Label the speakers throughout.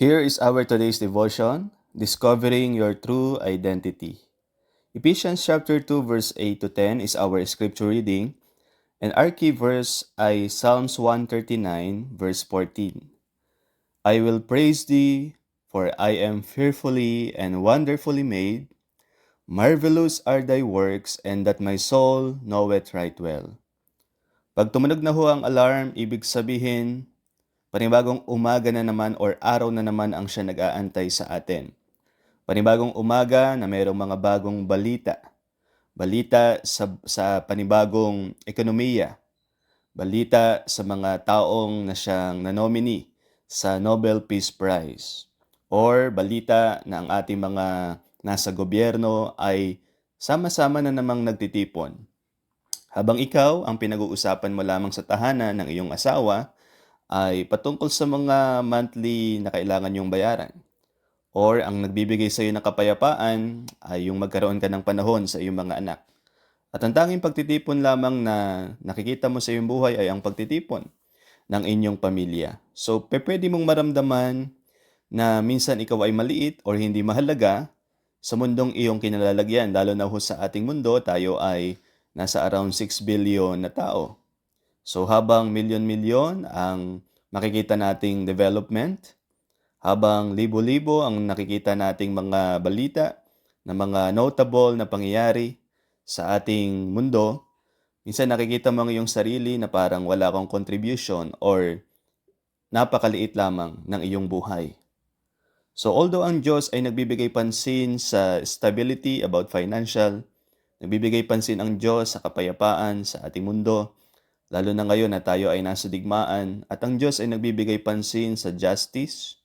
Speaker 1: Here is our today's devotion, Discovering Your True Identity. Ephesians chapter 2 verse 8 to 10 is our scripture reading, and our key verse ay Psalms 139 verse 14. I will praise thee, for I am fearfully and wonderfully made. Marvelous are thy works, and that my soul knoweth right well. Pag tumunog na ho ang alarm, ibig sabihin, panibagong umaga na naman or araw na naman ang siya nag-aantay sa atin. Panibagong umaga na mayroong mga bagong balita. Balita sa panibagong ekonomiya. Balita sa mga taong na siyang nanominee sa Nobel Peace Prize. Or balita na ang ating mga nasa gobyerno ay sama-sama na namang nagtitipon. Habang ikaw ang pinag-uusapan mo lamang sa tahanan ng iyong asawa ay patungkol sa mga monthly na kailangan yung bayaran. Or ang nagbibigay sa iyo ng kapayapaan ay yung magkaroon ka ng panahon sa iyong mga anak. At ang tanging pagtitipon lamang na nakikita mo sa iyong buhay ay ang pagtitipon ng inyong pamilya. So, pwede mong maramdaman na minsan ikaw ay maliit or hindi mahalaga sa mundong iyong kinalalagyan. Lalo na ho sa ating mundo, tayo ay nasa around 6 billion na tao. So, habang milyon-milyon ang makikita nating development, habang libo-libo ang nakikita nating mga balita na mga notable na pangyayari sa ating mundo, minsan nakikita mo ang iyong sarili na parang wala kang contribution or napakaliit lamang ng iyong buhay. So although ang Diyos ay nagbibigay pansin sa stability about financial, nagbibigay pansin ang Diyos sa kapayapaan sa ating mundo, lalo na ngayon na tayo ay nasa digmaan, at ang Diyos ay nagbibigay pansin sa justice,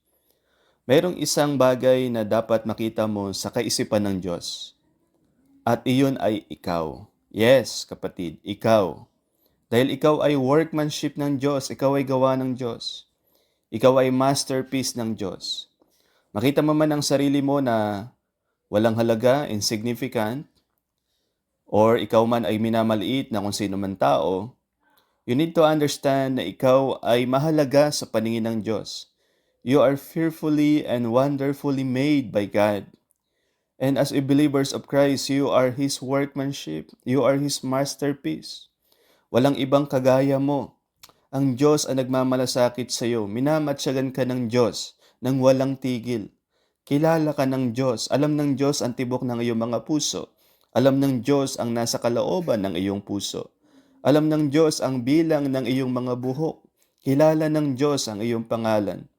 Speaker 1: mayroong isang bagay na dapat makita mo sa kaisipan ng Diyos. At iyon ay ikaw. Yes, kapatid, ikaw. Dahil ikaw ay workmanship ng Diyos, ikaw ay gawa ng Diyos. Ikaw ay masterpiece ng Diyos. Makita mo man ang sarili mo na walang halaga, insignificant, or ikaw man ay minamaliit na kung sino man tao, you need to understand na ikaw ay mahalaga sa paningin ng Diyos. You are fearfully and wonderfully made by God. And as a believers of Christ, you are His workmanship. You are His masterpiece. Walang ibang kagaya mo. Ang Diyos ang nagmamalasakit sa iyo. Minamatsyagan ka ng Diyos nang walang tigil. Kilala ka ng Diyos. Alam ng Diyos ang tibok ng iyong mga puso. Alam ng Diyos ang nasa kalooban ng iyong puso. Alam ng Diyos ang bilang ng iyong mga buhok. Kilala ng Diyos ang iyong pangalan.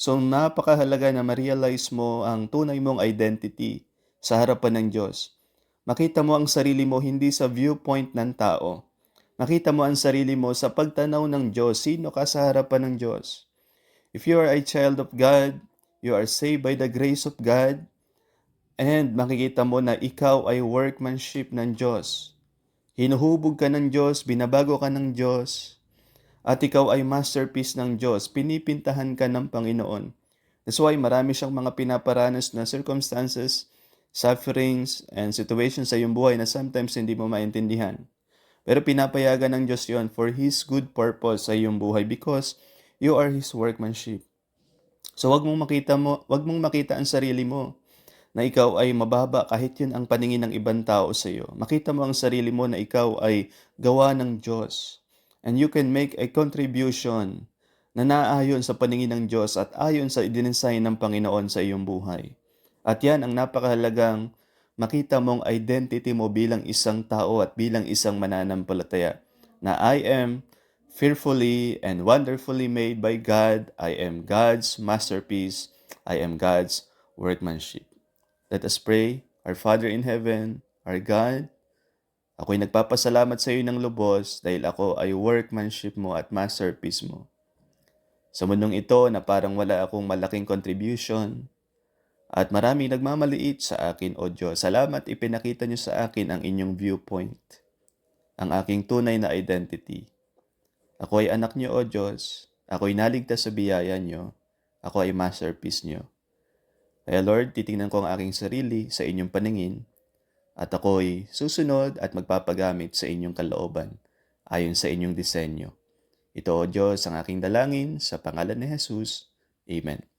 Speaker 1: So napakahalaga na ma-realize mo ang tunay mong identity sa harapan ng Diyos. Makita mo ang sarili mo hindi sa viewpoint ng tao. Makita mo ang sarili mo sa pagtanaw ng Diyos. Sino ka sa harapan ng Diyos? If you are a child of God, you are saved by the grace of God, and makikita mo na ikaw ay workmanship ng Diyos. Hinuhubog ka ng Diyos, binabago ka ng Diyos, at ikaw ay masterpiece ng Diyos. Pinipintahan ka ng Panginoon. That's why marami siyang mga pinaparanas na circumstances, sufferings, and situations sa iyong buhay na sometimes hindi mo maintindihan. Pero pinapayagan ng Diyos yon for His good purpose sa iyong buhay because you are His workmanship. So wag mong makita ang sarili mo na ikaw ay mababa kahit yun ang paningin ng ibang tao sa iyo. Makita mo ang sarili mo na ikaw ay gawa ng Diyos. And you can make a contribution na naayon sa paningin ng Diyos at ayon sa idinisign ng Panginoon sa iyong buhay. At yan ang napakahalagang makita mong identity mo bilang isang tao at bilang isang mananampalataya. Na I am fearfully and wonderfully made by God. I am God's masterpiece. I am God's workmanship. Let us pray. Our Father in heaven, our God, ako'y nagpapasalamat sa iyo ng lubos dahil ako ay workmanship mo at masterpiece mo. Sa mundong ito na parang wala akong malaking contribution at maraming nagmamaliit sa akin, O Diyos, salamat ipinakita niyo sa akin ang inyong viewpoint, ang aking tunay na identity. Ako ay anak niyo, O Diyos. Ako ay naligtas sa biyaya niyo. Ako ay masterpiece niyo. Kaya Lord, titingnan ko ang aking sarili sa inyong paningin at ako'y susunod at magpapagamit sa inyong kalooban ayon sa inyong disenyo. Ito, O Diyos, ang aking dalangin sa pangalan ni Jesus. Amen.